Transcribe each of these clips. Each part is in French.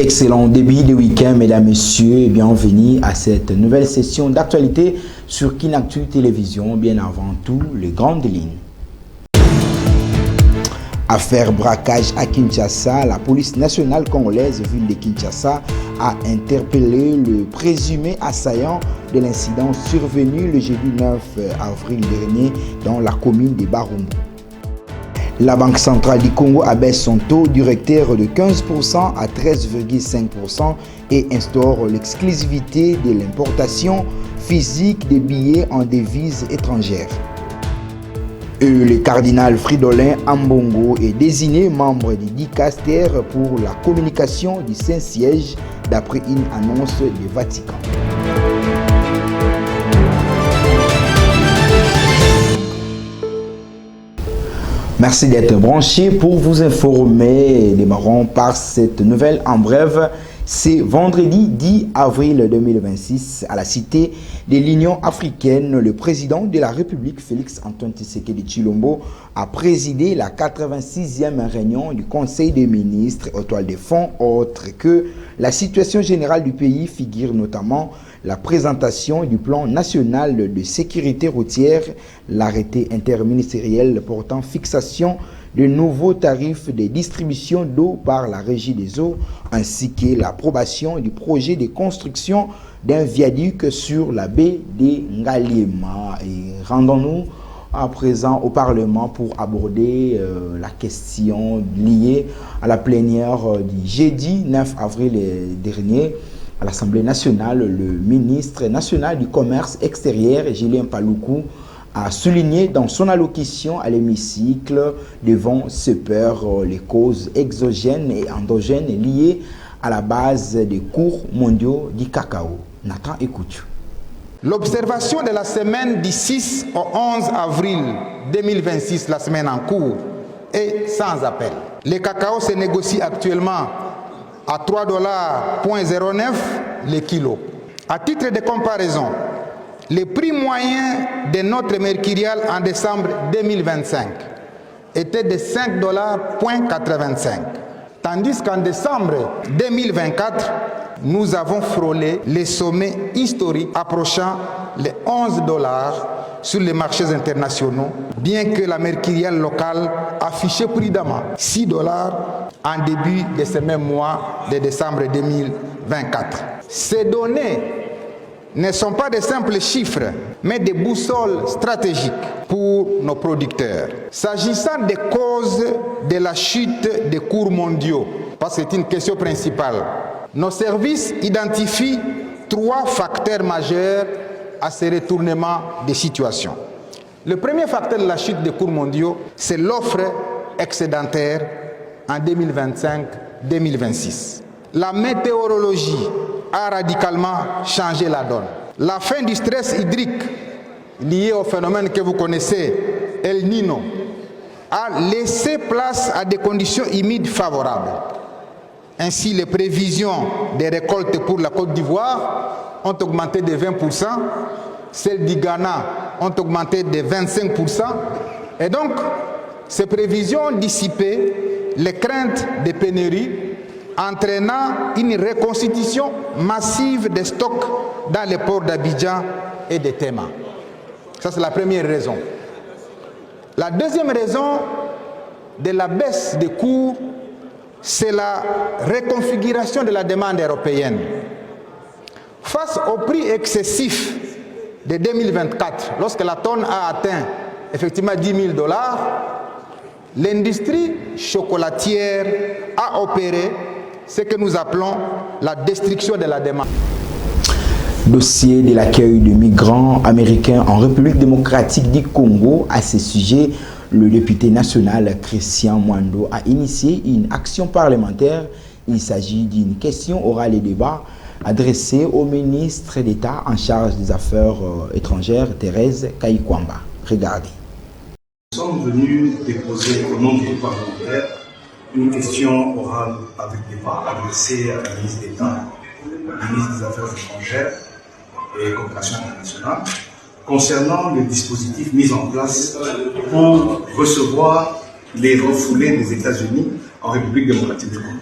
Excellent début de week-end, mesdames, messieurs, et bienvenue à cette nouvelle session d'actualité sur Kinactu Télévision. Bien avant tout, les grandes lignes. Affaire braquage à Kinshasa, la police nationale congolaise, ville de Kinshasa, a interpellé le présumé assaillant de l'incident survenu le jeudi 9 avril dernier dans la commune de Barumbu. La Banque centrale du Congo abaisse son taux directeur de 15% à 13,5% et instaure l'exclusivité de l'importation physique des billets en devises étrangères. Le cardinal Fridolin Ambongo est désigné membre du dicaster pour la communication du Saint-Siège d'après une annonce du Vatican. Merci d'être branché pour vous informer. Démarrons par cette nouvelle en bref. C'est vendredi 10 avril 2026 à la Cité de l'Union africaine. Le président de la République, Félix Antoine Tshisekedi Tshilombo, a présidé la 86e réunion du Conseil des ministres aux toiles de fond. Autre que la situation générale du pays figure notamment la présentation du plan national de sécurité routière, l'arrêté interministériel portant fixation de nouveaux tarifs de distribution d'eau par la Régie des eaux, ainsi que l'approbation du projet de construction d'un viaduc sur la baie de Ngaliema. Et rendons-nous à présent au Parlement pour aborder la question liée à la plénière du jeudi 9 avril dernier. À l'Assemblée nationale, le ministre national du Commerce extérieur, Julien Paluku, a souligné dans son allocution à l'hémicycle devant ce pairs les causes exogènes et endogènes liées à la base des cours mondiaux du cacao. Nathan, écoute. L'observation de la semaine du 6 au 11 avril 2026, la semaine en cours, est sans appel. Le cacao se négocie actuellement à 3,09$ le kilo. À titre de comparaison, le prix moyen de notre mercurial en décembre 2025 était de 5,85$, tandis qu'en décembre 2024, nous avons frôlé les sommets historiques approchant les 11$ sur les marchés internationaux, bien que la mercuriale locale affichait prudemment 6$ en début de ce même mois de décembre 2024. Ces données ne sont pas de simples chiffres, mais des boussoles stratégiques pour nos producteurs. S'agissant des causes de la chute des cours mondiaux, parce que c'est une question principale, nos services identifient 3 facteurs majeurs à ce retournement des situations. Le premier facteur de la chute des cours mondiaux, c'est l'offre excédentaire en 2025-2026. La météorologie a radicalement changé la donne. La fin du stress hydrique lié au phénomène que vous connaissez, El Niño, a laissé place à des conditions humides favorables. Ainsi, les prévisions des récoltes pour la Côte d'Ivoire ont augmenté de 20%, celles du Ghana ont augmenté de 25%, et donc ces prévisions ont dissipé les craintes de pénurie, entraînant une reconstitution massive des stocks dans les ports d'Abidjan et de Tema. Ça, c'est la première raison. La deuxième raison de la baisse des cours, c'est la reconfiguration de la demande européenne. Face au prix excessif de 2024, lorsque la tonne a atteint effectivement $10 000, l'industrie chocolatière a opéré ce que nous appelons la destruction de la demande. Dossier de l'accueil de migrants américains en République démocratique du Congo. À ce sujet, le député national Christian Mwando a initié une action parlementaire. Il s'agit d'une question orale et débat adressée au ministre d'État en charge des Affaires étrangères, Thérèse Kayikwamba. Regardez. Nous sommes venus déposer au nom du groupe parlementaire une question orale avec débat adressée à la ministre d'État, la ministre des Affaires étrangères et coopération internationale, concernant le dispositif mis en place pour recevoir les refoulés des États-Unis en République démocratique du Congo.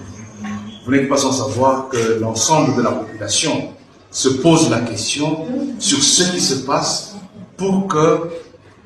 vous n'êtes pas sans savoir que l'ensemble de la population se pose la question sur ce qui se passe pour que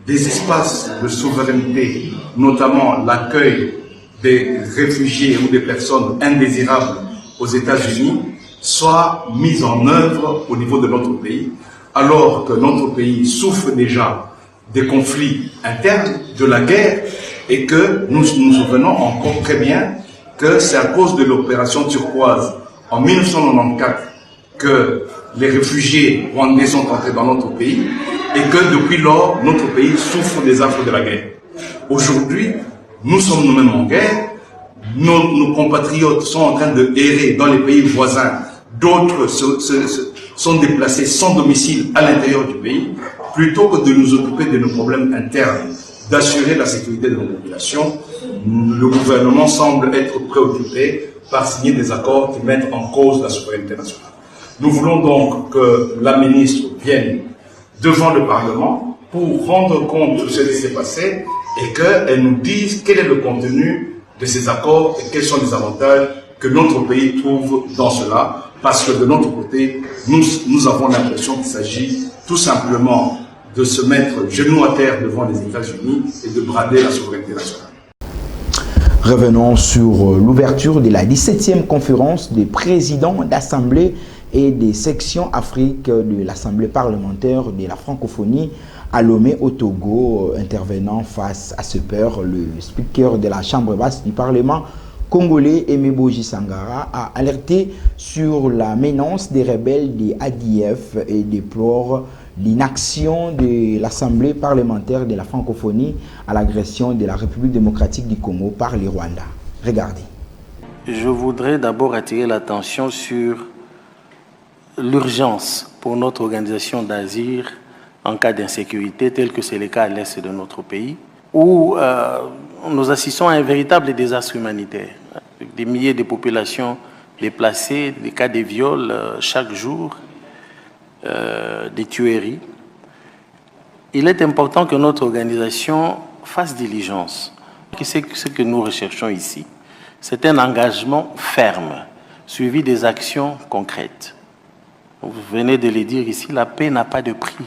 des espaces de souveraineté, notamment l'accueil des réfugiés ou des personnes indésirables aux États-Unis, soient mis en œuvre au niveau de notre pays, alors que notre pays souffre déjà des conflits internes, de la guerre, et que nous nous souvenons encore très bien que c'est à cause de l'opération turquoise en 1994 que les réfugiés rwandais sont entrés dans notre pays et que depuis lors, notre pays souffre des affres de la guerre. Aujourd'hui, nous sommes nous-mêmes en guerre, nos compatriotes sont en train de errer dans les pays voisins, d'autres sont déplacés sans domicile à l'intérieur du pays, plutôt que de nous occuper de nos problèmes internes, d'assurer la sécurité de nos populations. Le gouvernement semble être préoccupé par signer des accords qui mettent en cause la souveraineté nationale. Nous voulons donc que la ministre vienne devant le Parlement pour rendre compte de ce qui s'est passé et qu'elle nous dise quel est le contenu de ces accords et quels sont les avantages que notre pays trouve dans cela, parce que de notre côté, nous avons l'impression qu'il s'agit tout simplement de se mettre genoux à terre devant les États-Unis et de brader la souveraineté nationale. Revenons sur l'ouverture de la 17e conférence des présidents d'Assemblée et des sections Afrique de l'Assemblée parlementaire de la francophonie à Lomé au Togo. Intervenant face à ce peur, le speaker de la Chambre basse du Parlement congolais, Emeboji Sangara, a alerté sur la menace des rebelles des ADF et déplore l'inaction de l'Assemblée parlementaire de la francophonie à l'agression de la République démocratique du Congo par les Rwandais. Regardez. Je voudrais d'abord attirer l'attention sur l'urgence pour notre organisation d'asile en cas d'insécurité, tel que c'est le cas à l'est de notre pays, où nous assistons à un véritable désastre humanitaire. Des milliers de populations déplacées, des cas de viols chaque jour, des tueries. Il est important que notre organisation fasse diligence. C'est ce que nous recherchons ici. C'est un engagement ferme, suivi des actions concrètes. Vous venez de le dire ici, la paix n'a pas de prix.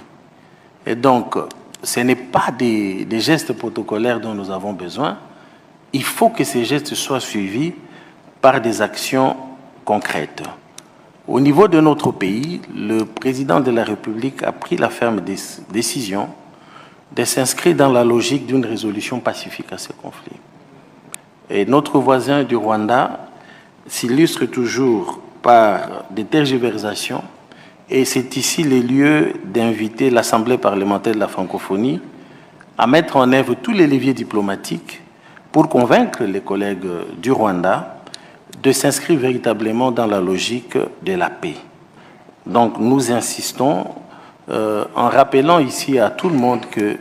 Et donc, ce n'est pas des gestes protocolaires dont nous avons besoin. Il faut que ces gestes soient suivis par des actions concrètes. Au niveau de notre pays, le président de la République a pris la ferme décision de s'inscrire dans la logique d'une résolution pacifique à ce conflit. Et notre voisin du Rwanda s'illustre toujours par des tergiversations, et c'est ici le lieu d'inviter l'Assemblée parlementaire de la francophonie à mettre en œuvre tous les leviers diplomatiques pour convaincre les collègues du Rwanda de s'inscrire véritablement dans la logique de la paix. Donc nous insistons en rappelant ici à tout le monde que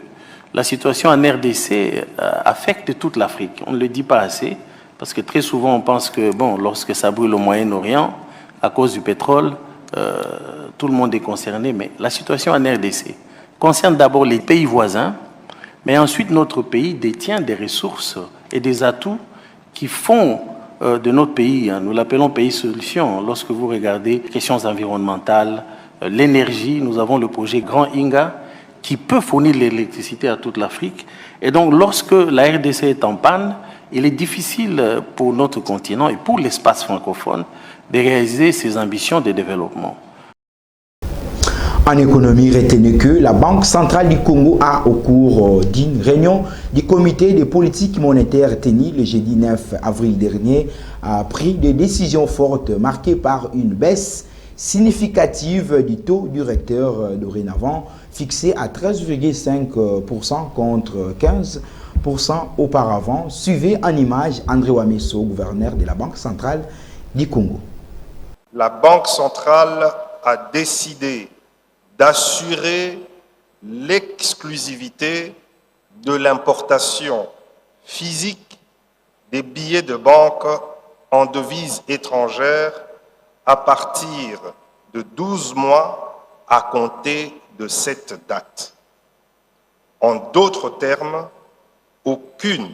la situation en RDC affecte toute l'Afrique. On ne le dit pas assez, parce que très souvent on pense que bon, lorsque ça brûle au Moyen-Orient, à cause du pétrole, tout le monde est concerné, mais la situation en RDC concerne d'abord les pays voisins, mais ensuite notre pays détient des ressources et des atouts qui font de notre pays, nous l'appelons pays solution. Lorsque vous regardez les questions environnementales, l'énergie, nous avons le projet Grand Inga qui peut fournir l'électricité à toute l'Afrique. Et donc lorsque la RDC est en panne, il est difficile pour notre continent et pour l'espace francophone de réaliser ses ambitions de développement. En économie, retenez que la Banque centrale du Congo a, au cours d'une réunion du comité de politique monétaire tenue le jeudi 9 avril dernier, a pris des décisions fortes marquées par une baisse significative du taux directeur dorénavant fixé à 13,5% contre 15% auparavant. Suivez en image André Wameso, gouverneur de la Banque centrale du Congo. La Banque centrale a décidé d'assurer l'exclusivité de l'importation physique des billets de banque en devises étrangères à partir de 12 mois à compter de cette date. En d'autres termes, aucune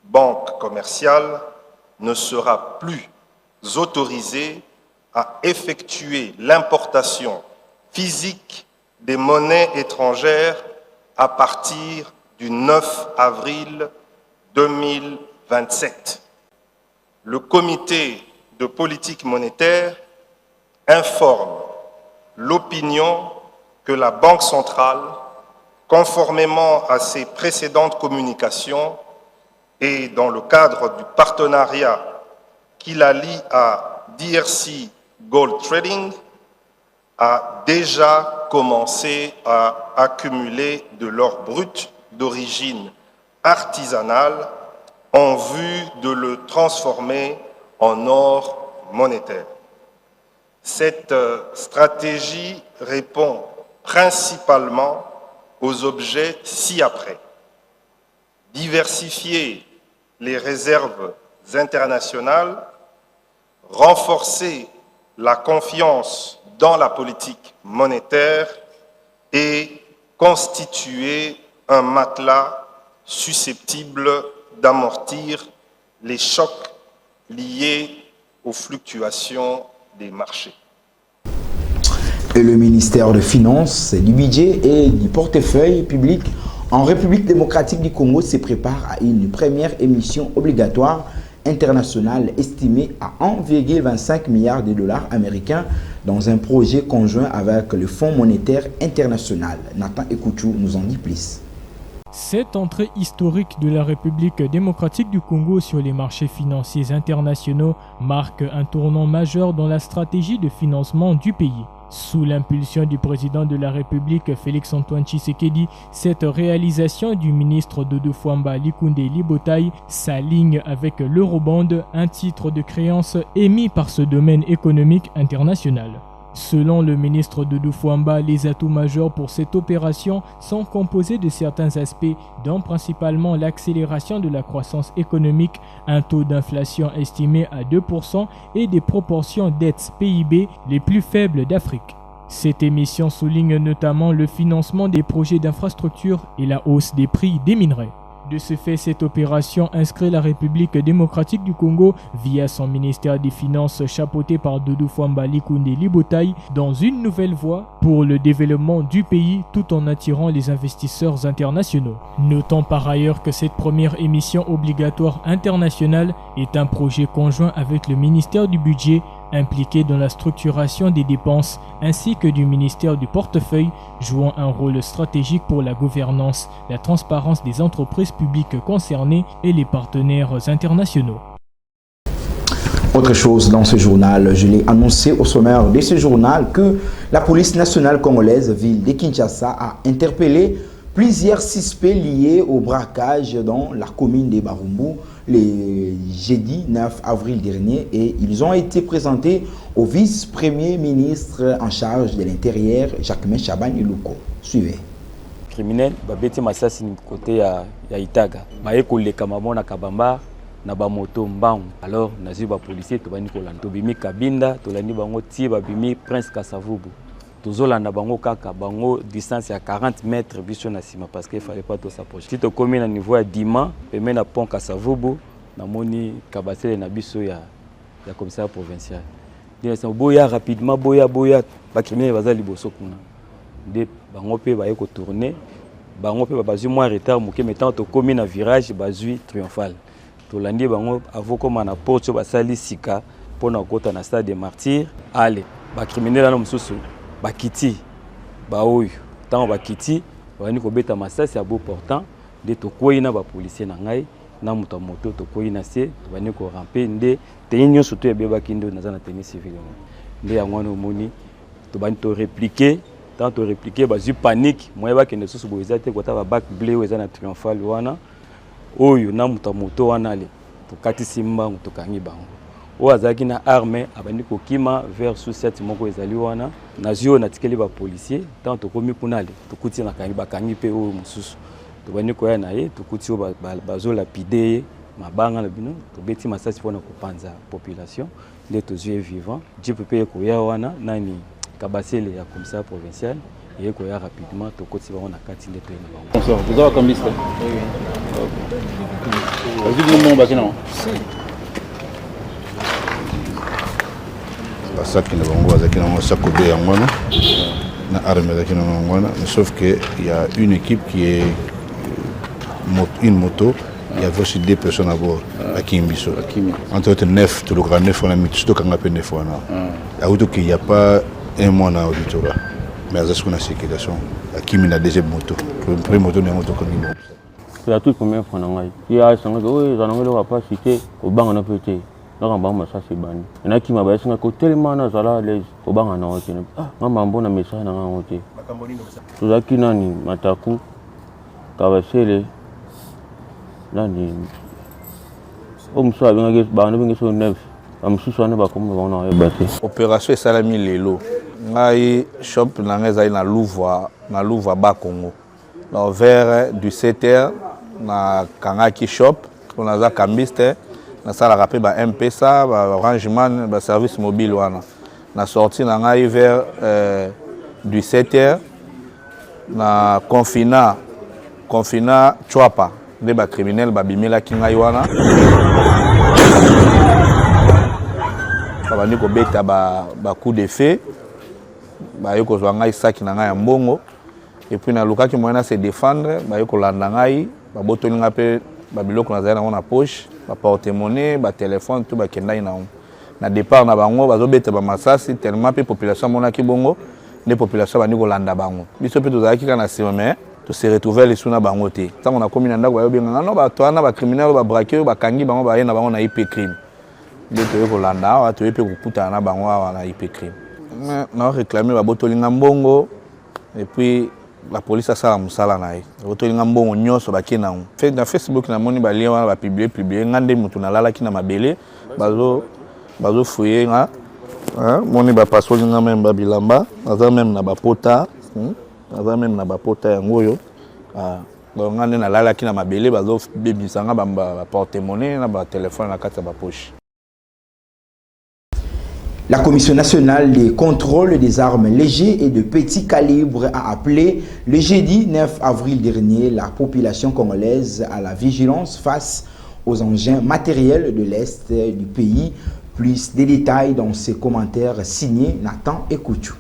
banque commerciale ne sera plus autorisés à effectuer l'importation physique des monnaies étrangères à partir du 9 avril 2027. Le comité de politique monétaire informe l'opinion que la Banque centrale, conformément à ses précédentes communications et dans le cadre du partenariat qui la lie à DRC Gold Trading, a déjà commencé à accumuler de l'or brut d'origine artisanale en vue de le transformer en or monétaire. Cette stratégie répond principalement aux objets ci-après. Diversifier les réserves internationales, renforcer la confiance dans la politique monétaire et constituer un matelas susceptible d'amortir les chocs liés aux fluctuations des marchés. Et le ministère des Finances, du Budget et du Portefeuille public en République démocratique du Congo se prépare à une première émission obligatoire internationale estimée à 1,25 milliard de dollars américains dans un projet conjoint avec le Fonds monétaire international. Nathan Ekouchou nous en dit plus. Cette entrée historique de la République démocratique du Congo sur les marchés financiers internationaux marque un tournant majeur dans la stratégie de financement du pays. Sous l'impulsion du président de la République Félix-Antoine Tshisekedi, cette réalisation du ministre Dodo Fwamba Likunde Libotai s'aligne avec l'Eurobond, un titre de créance émis par ce domaine économique international. Selon le ministre Dodo Fwamba, les atouts majeurs pour cette opération sont composés de certains aspects, dont principalement l'accélération de la croissance économique, un taux d'inflation estimé à 2% et des proportions dettes PIB les plus faibles d'Afrique. Cette émission souligne notamment le financement des projets d'infrastructure et la hausse des prix des minerais. De ce fait, cette opération inscrit la République démocratique du Congo via son ministère des Finances chapeauté par Dodo Fwamba Likunde Libotai dans une nouvelle voie pour le développement du pays tout en attirant les investisseurs internationaux. Notons par ailleurs que cette première émission obligatoire internationale est un projet conjoint avec le ministère du Budget impliqué dans la structuration des dépenses ainsi que du ministère du Portefeuille, jouant un rôle stratégique pour la gouvernance, la transparence des entreprises publiques concernées et les partenaires internationaux. Autre chose dans ce journal, je l'ai annoncé au sommaire de ce journal que la police nationale congolaise, ville de Kinshasa, a interpellé plusieurs suspects liés au braquage dans la commune de Barumbu le jeudi 9 avril dernier et ils ont été présentés au vice-premier ministre en charge de l'Intérieur, Jacquemain Chaban Iluko. Suivez. Criminel, babeti masasi ni côté ya Itaga. Baye koleka mamona kabamba na ba moto mbangu. Alors nazi ba policier to bani kolanda. To bimi Kabinda, to landi bango ti babimi Prince Kasavubu. Tozolanda bango kaka bango distance à 40 mètres biso na sima parce qu'il fallait pas tout s'approcher. Si to komi na niveau ya Dima, peme na pont Kasavubu, na moni kabasele na biso ya commissaire provincial. Dina boya rapidement boya ba criminel baza liboso kuna. De bango pe ba yeko tourner, bango pe ba bazui moins retard moké mettant to komi na virage bazui triomphal. To landi bango avoko mana porte ba sali sika pona kota na stade des martyrs. Allez, ba criminel na mususu bakiti baoyo tant bakiti bani ko beta masasi ya beau portant de to koina ba policier na ngai na muto moto to koina se bani ko ramper nde tenyo surtout ya beba kindo na zana tennis civil nde ya ngwana moni to bani to répliquer tant to répliquer bazu panique moya ba kende susu boza te kota ba bac bleu weza na triomphal wana oyo na muto moto wana le to kati simba to kangi bango Ouazaki na armée abandi kokima vers sous cette moko ezali wana nazio na tikeli ba policier tant to komi kunale to kuti na kangi bakangi pe o mususu to bani koya na ye to kuti bazo lapide mabanga na bino to beti masasi pona kopanza population de to yeux vivant JPP koya wana nani kabasele ya commissaire provincial et koya rapidement to kuti ba na kati ndeto ina bango. Bonsoir, vous avez comme liste. Oui. Vous dites mon nom basino. basaki na bango bazaki na bango sakobe yango wana na arme bazaki na bango wana, sauf que il y a une équipe qui est une moto. Il y avait aussi 2 personnes à bord à Kimbiso. Entre autres 9, tout le grand 9, on a mis tout le monde 9 fois. Il n'y a pas un mois dans l'auditoire. Mais à ce qu'on a circulation, à Kimi la deuxième moto. Le premier moto n'est moto comme il est. C'est la toute première fois. Il y a un peu de capacité au banc en apété. Dans un banc, ça c'est banni. Il y en a qui m'a dit que tellement de gens à l'aise au banc en apété. Ah, maman, bon, un message en apété. Tout ça qui n'a ni mataku, Kawasele. Nani omuso abengake bana bengeso 9 amususu ane bakoma bana ebate opération salami lelo ngai shop na ngeza na Louvois ba Congo na vers du 7h na kangaki shop on a za cambiste na sala rapé ba M-Pesa ba Orangeman ba service mobile wana na sorti na ngai vers du 7h na confina Chwapa des criminels babimela kingai wana babandi kobeta ba coup de feu bayoko zwa ngai saki na ngai ya mbongo et puis na lukaki moyena se défendre bayoko landa ngai babotoli nga pe babiloko na zana na poche ba porte-monnaie ba téléphone tout ba kendai na départ na bango bazobeta ba masasi tellement pe population monaki bongo ne population bandi kolanda bango biso pe tozalaki kana sima mais to se retrouver les suna bango te tant on a commis ndako ba yobenga no ba toana ba criminel ba braqueur ba kangi bango ba yena bango na IP crime de to ko landa wa to pe kukuta na bango wa na IP crime na réclamer ba botolinga mbongo et puis la police a sala musala na ye botolinga mbongo nyoso ba kena fait na Facebook na moni ba lien wana ba publier ngande mutu na lala kina mabele bazo fouiller nga moni ba pasolinga même ba bilamba aza même na ba pota aza même na bapota yango yo donc ngane na lala kina mabele bazo bebisanga ba porte-monnaie na ba téléphone na kati ba poche. La Commission nationale des contrôles des armes légers et de petit calibre a appelé le jeudi 9 avril dernier la population congolaise à la vigilance face aux engins matériels de l'Est du pays. Plus de détails dans ces commentaires signés Nathan Ekouchou.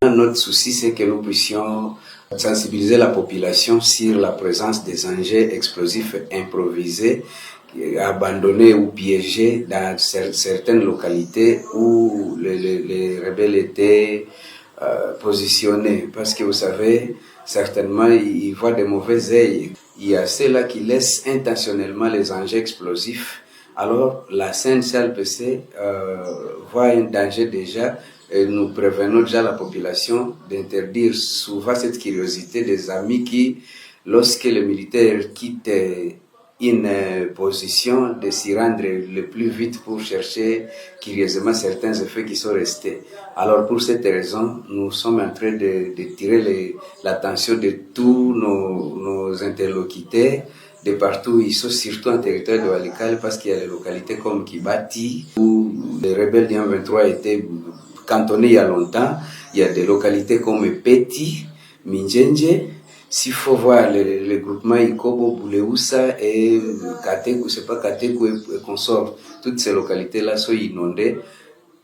Notre souci, c'est que nous puissions sensibiliser la population sur la présence des engins explosifs improvisés, abandonnés ou piégés dans certaines localités où les rebelles étaient positionnés. Parce que vous savez, certainement, ils voient de mauvais œils. Il y a ceux-là qui laissent intentionnellement les engins explosifs. Alors, la CNCLPC voit un danger déjà. Et nous prévenons déjà la population d'interdire souvent cette curiosité des amis qui, lorsque les militaires quittent une position, de s'y rendre le plus vite pour chercher curieusement certains effets qui sont restés. Alors pour cette raison, nous sommes en train de tirer l'attention de tous nos interlocuteurs de partout. Ils sont surtout en territoire de Walikale parce qu'il y a des localités comme Kibati où les rebelles du M23 étaient cantonné il y a longtemps. Il y a des localités comme Peti, Minjenje. S'il faut voir le groupement Ikobo, Bouleusa et Katekou, c'est pas Katekou et consorts, toutes ces localités-là sont inondées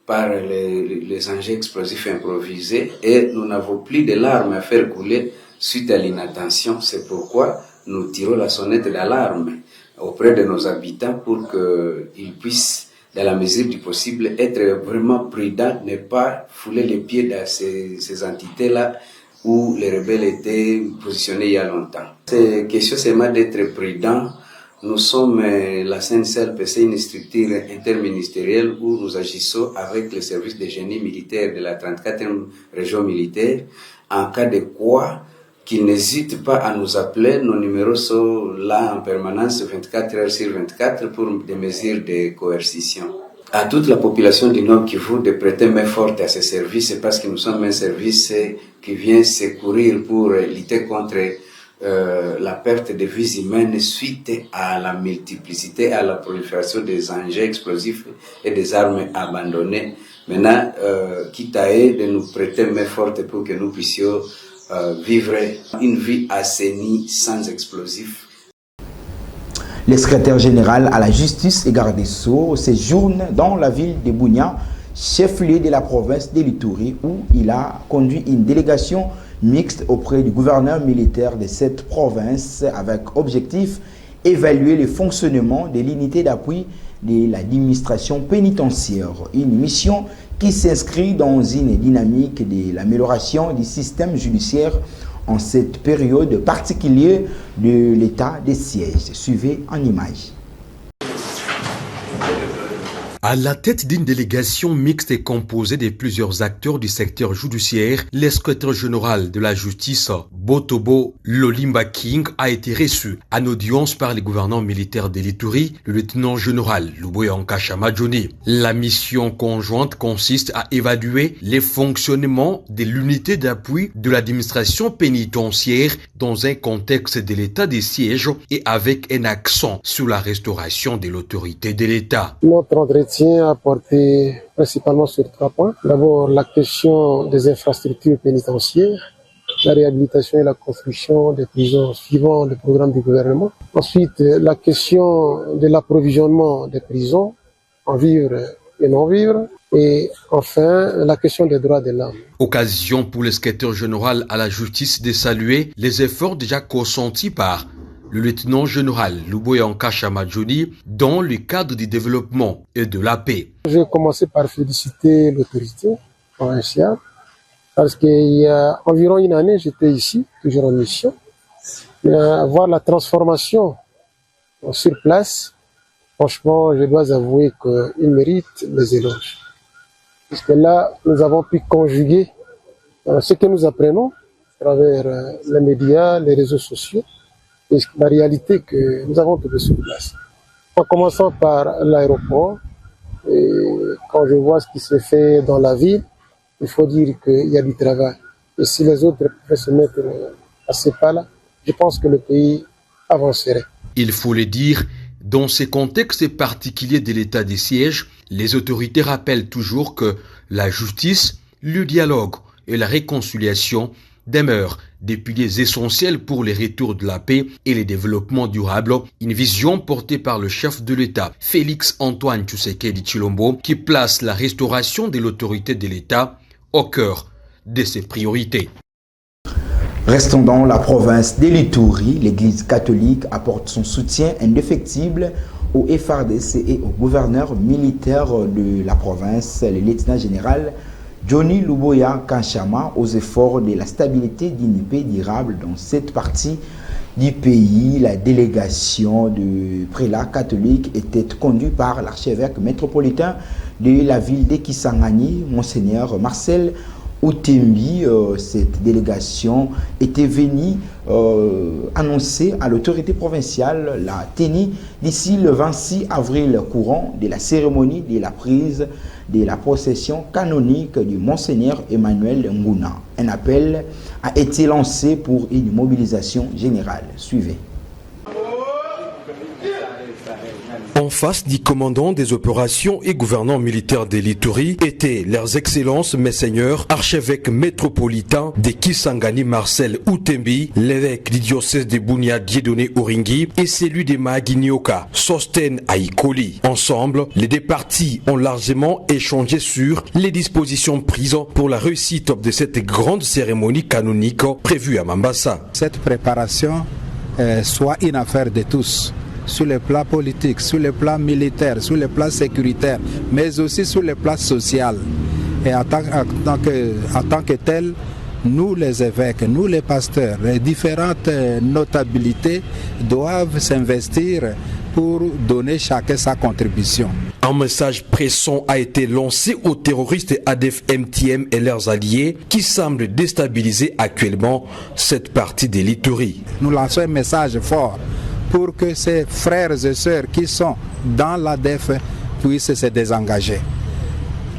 par les engins explosifs improvisés et nous n'avons plus de larmes à faire couler suite à l'inattention. C'est pourquoi nous tirons la sonnette d'alarme auprès de nos habitants pour qu'ils puissent, dans la mesure du possible, être vraiment prudent, ne pas fouler les pieds dans ces entités-là où les rebelles étaient positionnés il y a longtemps. C'est question seulement d'être prudent. Nous sommes la CNCLPC, une structure interministérielle où nous agissons avec le service de génie militaire de la 34e région militaire. En cas de quoi, qu'ils n'hésitent pas à nous appeler. Nos numéros sont là en permanence 24 heures sur 24 pour des mesures de coercition. À toute la population du Nord Kivu de prêter main forte à ces services parce que nous sommes un service qui vient secourir pour lutter contre la perte de vies humaines suite à la multiplicité, à la prolifération des engins explosifs et des armes abandonnées. Maintenant, quitte à eux de nous prêter main forte pour que nous puissions vivre une vie assainie sans explosifs. Le secrétaire général à la justice et garde des Sceaux séjourne dans la ville de Bunia chef-lieu de la province de l'Ituri, où il a conduit une délégation mixte auprès du gouverneur militaire de cette province avec objectif évaluer le fonctionnement de l'unité d'appui de l'administration pénitentiaire. Une mission qui s'inscrit dans une dynamique de l'amélioration du système judiciaire en cette période particulière de l'état de siège. Suivez en image. À la tête d'une délégation mixte et composée de plusieurs acteurs du secteur judiciaire, l'inspecteur général de la justice, Botobo Lolimba King, a été reçu en audience par le gouverneur militaire de l'Ituri, le lieutenant général Luboya Nkashama Johnny. La mission conjointe consiste à évaluer les fonctionnements de l'unité d'appui de l'administration pénitentiaire dans un contexte de l'état des sièges et avec un accent sur la restauration de l'autorité de l'État. A porté principalement sur 3 points. D'abord, la question des infrastructures pénitentiaires, la réhabilitation et la construction des prisons suivant le programme du gouvernement. Ensuite, la question de l'approvisionnement des prisons en vivres et non-vivres. Et enfin, la question des droits de l'homme. Occasion pour le secrétaire général à la justice de saluer les efforts déjà consentis par le lieutenant général Luboya Nkashama Johnny dans le cadre du développement et de la paix. Je vais commencer par féliciter l'autorité provinciale parce qu'il y a environ une année, j'étais ici, toujours en mission. Mais voir la transformation sur place, franchement, je dois avouer qu'il mérite les éloges. Parce que là, nous avons pu conjuguer ce que nous apprenons à travers les médias, les réseaux sociaux, et la réalité que nous avons trouvée sur place. En commençant par l'aéroport, et quand je vois ce qui se fait dans la ville, il faut dire qu'il y a du travail. Et si les autres pouvaient se mettre à ces pas-là, je pense que le pays avancerait. Il faut le dire, dans ces contextes particuliers de l'état des sièges, les autorités rappellent toujours que la justice, le dialogue et la réconciliation demeurent des piliers essentiels pour le retour de la paix et le développement durable, une vision portée par le chef de l'État, Félix Antoine Tshisekedi Tshilombo, qui place la restauration de l'autorité de l'État au cœur de ses priorités. Restons dans la province de l'Ituri. L'Église catholique apporte son soutien indéfectible au FARDC et au gouverneur militaire de la province, le lieutenant général Johnny Luboya Nkashama, aux efforts de la stabilité d'une paix durable dans cette partie du pays. La délégation du prélat catholique était conduite par l'archevêque métropolitain de la ville de Kisangani, Monseigneur Marcel Outembi. Cette délégation était venue annoncer à l'autorité provinciale la tenue d'ici le 26 avril courant de la cérémonie de la prise de la procession canonique du Monseigneur Emmanuel Nguna. Un appel a été lancé pour une mobilisation générale. Suivez. En face du commandant des opérations et gouverneur militaire de l'Ituri étaient leurs excellences messeigneurs, archevêques métropolitains de Kisangani Marcel Outembi, l'évêque du diocèse de Bunia Dieudonné Oringi et celui de Mahaginioka, Sosten Aikoli. Ensemble, les deux parties ont largement échangé sur les dispositions prises pour la réussite de cette grande cérémonie canonique prévue à Mambasa. Cette préparation soit une affaire de tous, sur le plan politique, sur le plan militaire, sur le plan sécuritaire, mais aussi sur le plan social. Et en tant que tel, nous les évêques, nous les pasteurs, les différentes notabilités doivent s'investir pour donner chacun sa contribution. Un message pressant a été lancé aux terroristes ADF-MTM et leurs alliés qui semblent déstabiliser actuellement cette partie de l'Ituri. Nous lançons un message fort pour que ces frères et sœurs qui sont dans l'ADF puissent se désengager.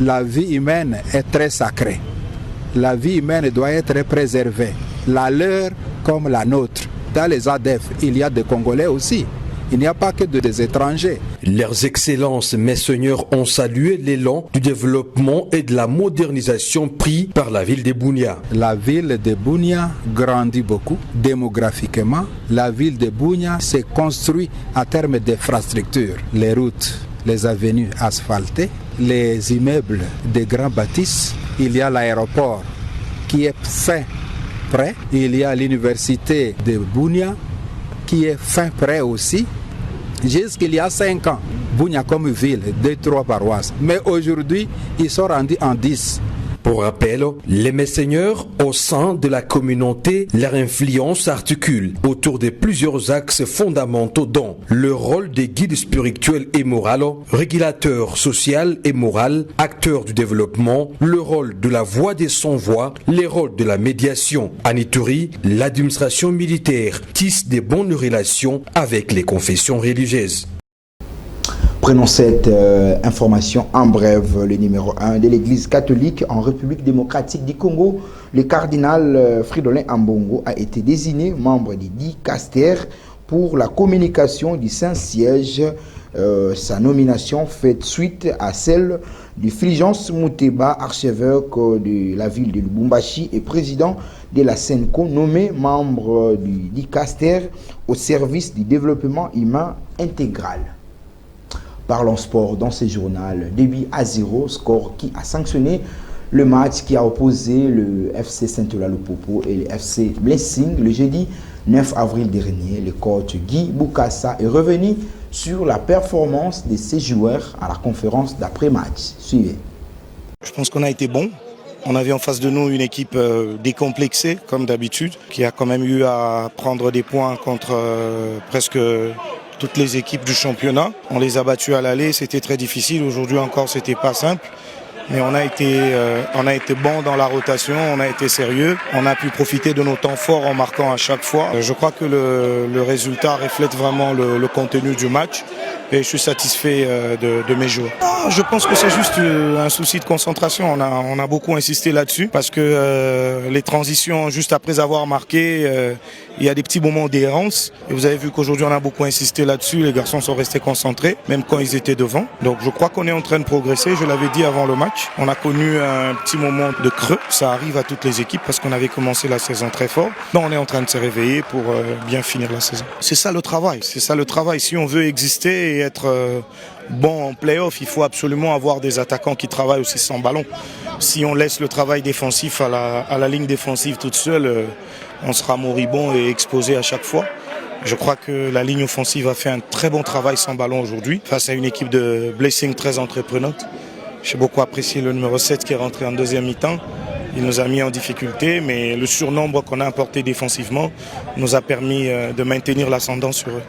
La vie humaine est très sacrée. La vie humaine doit être préservée. La leur comme la nôtre. Dans les ADF, il y a des Congolais aussi. Il n'y a pas que des étrangers. Leurs excellences messeigneurs ont salué l'élan du développement et de la modernisation pris par la ville de Bunia. La ville de Bunia grandit beaucoup démographiquement. La ville de Bunia s'est construite à terme d'infrastructures. Les routes, les avenues asphaltées, les immeubles des grands bâtisses. Il y a l'aéroport qui est fin prêt. Il y a l'université de Bunia qui est fin prêt aussi. Jusqu'il y a 5 ans, Bunia comme ville, 2-3 paroisses. Mais aujourd'hui, ils sont rendus en 10. Pour rappel, les messeigneurs au sein de la communauté, leur influence s'articule autour de plusieurs axes fondamentaux dont le rôle des guides spirituels et moraux, régulateurs social et moral, acteurs du développement, le rôle de la voix des sans-voix, les rôles de la médiation. En Ituri, l'administration militaire tisse de bonnes relations avec les confessions religieuses. Prenons cette information en bref. Le numéro 1 de l'Église catholique en République démocratique du Congo, le cardinal Fridolin Ambongo, a été désigné membre du dicaster pour la communication du Saint-Siège. Sa nomination fait suite à celle du Fulgence Mouteba, archevêque de la ville de Lubumbashi et président de la SENCO, nommé membre du dicaster au service du développement humain intégral. Parlons sport dans ce journal. Début à 0, score qui a sanctionné le match qui a opposé le FC Saint-Oula-le-Popo et le FC Blessing le jeudi 9 avril dernier. Le coach Guy Boukassa est revenu sur la performance de ses joueurs à la conférence d'après-match. Suivez. Je pense qu'on a été bon. On avait en face de nous une équipe décomplexée, comme d'habitude, qui a quand même eu à prendre des points contre presque toutes les équipes du championnat. On les a battus à l'aller, c'était très difficile. Aujourd'hui encore, c'était pas simple. Mais on a été bon dans la rotation, on a été sérieux. On a pu profiter de nos temps forts en marquant à chaque fois. Je crois que le résultat reflète vraiment le contenu du match. Et je suis satisfait de mes joueurs. Je pense que c'est juste un souci de concentration. On a beaucoup insisté là-dessus parce que les transitions, juste après avoir marqué, il y a des petits moments d'errance. Et vous avez vu qu'aujourd'hui, on a beaucoup insisté là-dessus. Les garçons sont restés concentrés, même quand ils étaient devant. Donc je crois qu'on est en train de progresser. Je l'avais dit avant le match. On a connu un petit moment de creux. Ça arrive à toutes les équipes parce qu'on avait commencé la saison très fort. Donc on est en train de se réveiller pour bien finir la saison. C'est ça le travail. C'est ça le travail. Si on veut exister et être bon en play-off, il faut absolument avoir des attaquants qui travaillent aussi sans ballon. Si on laisse le travail défensif à la ligne défensive toute seule, on sera moribond et exposé à chaque fois. Je crois que la ligne offensive a fait un très bon travail sans ballon aujourd'hui, face à une équipe de Blessing très entreprenante. J'ai beaucoup apprécié le numéro 7 qui est rentré en deuxième mi-temps. Il nous a mis en difficulté, mais le surnombre qu'on a apporté défensivement nous a permis de maintenir l'ascendant sur eux.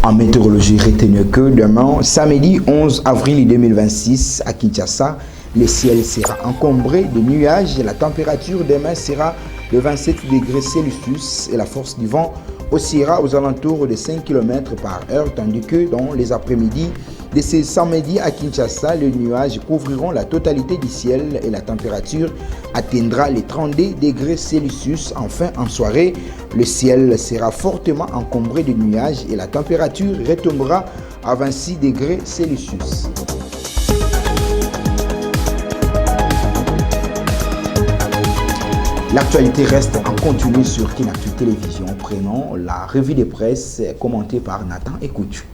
En météorologie, retenez que demain, samedi 11 avril 2026, à Kinshasa, le ciel sera encombré de nuages et la température demain sera de 27 degrés Celsius et la force du vent oscillera aux alentours de 5 km par heure, tandis que dans les après-midi de ce samedi à Kinshasa, les nuages couvriront la totalité du ciel et la température atteindra les 32 degrés Celsius. Enfin, en soirée, le ciel sera fortement encombré de nuages et la température retombera à 26 degrés Celsius. L'actualité reste en continu sur Kinactu Télévision. Prenons la revue de presse commentée par Nathan Ekoutu.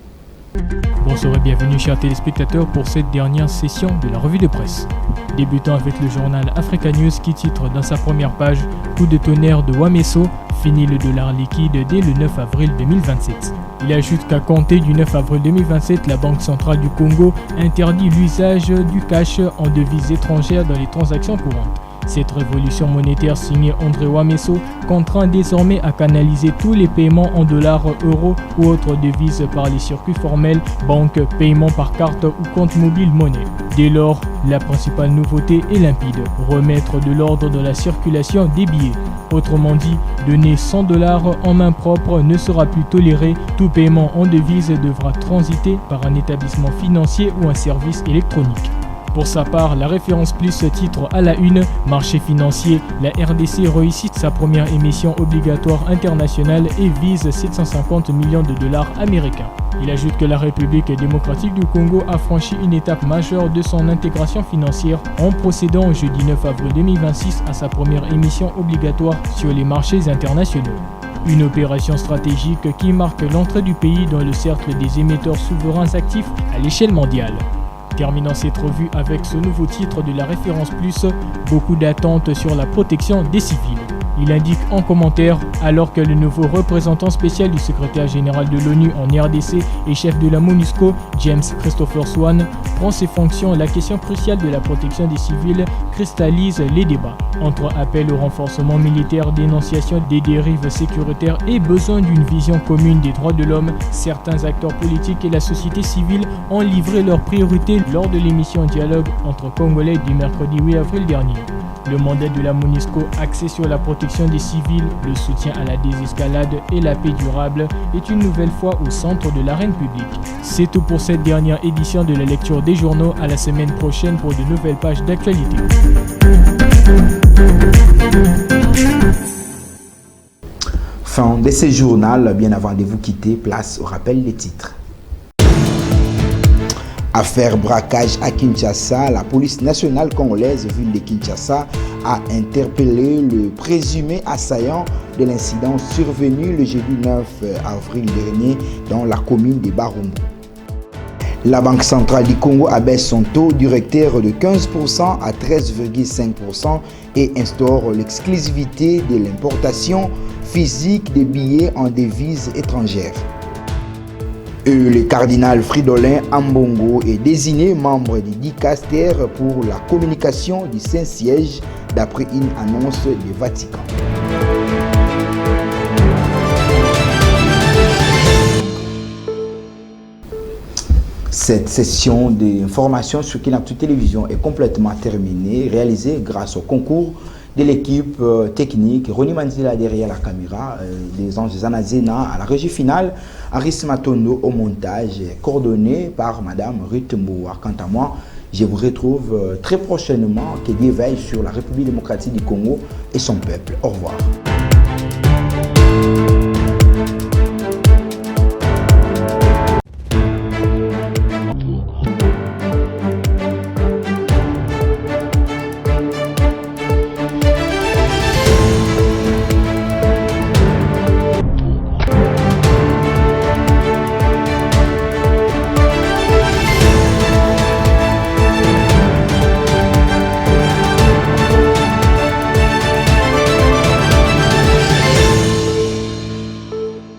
Bonsoir et bienvenue chers téléspectateurs pour cette dernière session de la revue de presse. Débutons avec le journal Africa News qui titre dans sa première page « Coup de tonnerre de Wameso, fini le dollar liquide dès le 9 avril 2027 ». Il ajoute qu'à compter du 9 avril 2027, la Banque centrale du Congo interdit l'usage du cash en devises étrangères dans les transactions courantes. Cette révolution monétaire signée André Wameso contraint désormais à canaliser tous les paiements en dollars, euros ou autres devises par les circuits formels, banque, paiement par carte ou compte mobile monnaie. Dès lors, la principale nouveauté est limpide, remettre de l'ordre dans la circulation des billets. Autrement dit, donner 100 $ en main propre ne sera plus toléré. Tout paiement en devises devra transiter par un établissement financier ou un service électronique. Pour sa part, la référence plus titre à la une, marché financier, la RDC réussit sa première émission obligatoire internationale et vise 750 millions de dollars américains. Il ajoute que la République démocratique du Congo a franchi une étape majeure de son intégration financière en procédant jeudi 9 avril 2026 à sa première émission obligatoire sur les marchés internationaux. Une opération stratégique qui marque l'entrée du pays dans le cercle des émetteurs souverains actifs à l'échelle mondiale. Terminant cette revue avec ce nouveau titre de la Référence Plus, beaucoup d'attentes sur la protection des civils. Il indique en commentaire, alors que le nouveau représentant spécial du secrétaire général de l'ONU en RDC et chef de la MONUSCO, James Christopher Swan, prend ses fonctions, la question cruciale de la protection des civils cristallise les débats. Entre appel au renforcement militaire, dénonciation des dérives sécuritaires et besoin d'une vision commune des droits de l'homme, certains acteurs politiques et la société civile ont livré leurs priorités lors de l'émission Dialogue entre Congolais du mercredi 8 avril dernier. Le mandat de la MONUSCO axé sur la protection des civils, le soutien à la désescalade et la paix durable est une nouvelle fois au centre de l'arène publique. C'est tout pour cette dernière édition de la lecture des journaux. À la semaine prochaine pour de nouvelles pages d'actualité. Fin de ce journal. Bien avant de vous quitter, place au rappel des titres. Affaire braquage à Kinshasa, la police nationale congolaise ville de Kinshasa a interpellé le présumé assaillant de l'incident survenu le jeudi 9 avril dernier dans la commune de Barumbu. La Banque centrale du Congo abaisse son taux directeur de 15% à 13,5% et instaure l'exclusivité de l'importation physique des billets en devises étrangères. Le cardinal Fridolin Ambongo est désigné membre du dicaster pour la communication du Saint-Siège d'après une annonce du Vatican. Cette session d'information sur Kinaptu Télévision est complètement terminée, réalisée grâce au concours de l'équipe technique, Roni Manzila derrière la caméra, des anges Zanazena à la régie finale, Aris Matondo au montage, coordonné par Madame Ruth Mboua. Quant à moi, je vous retrouve très prochainement. Que Dieu veille sur la République démocratique du Congo et son peuple. Au revoir.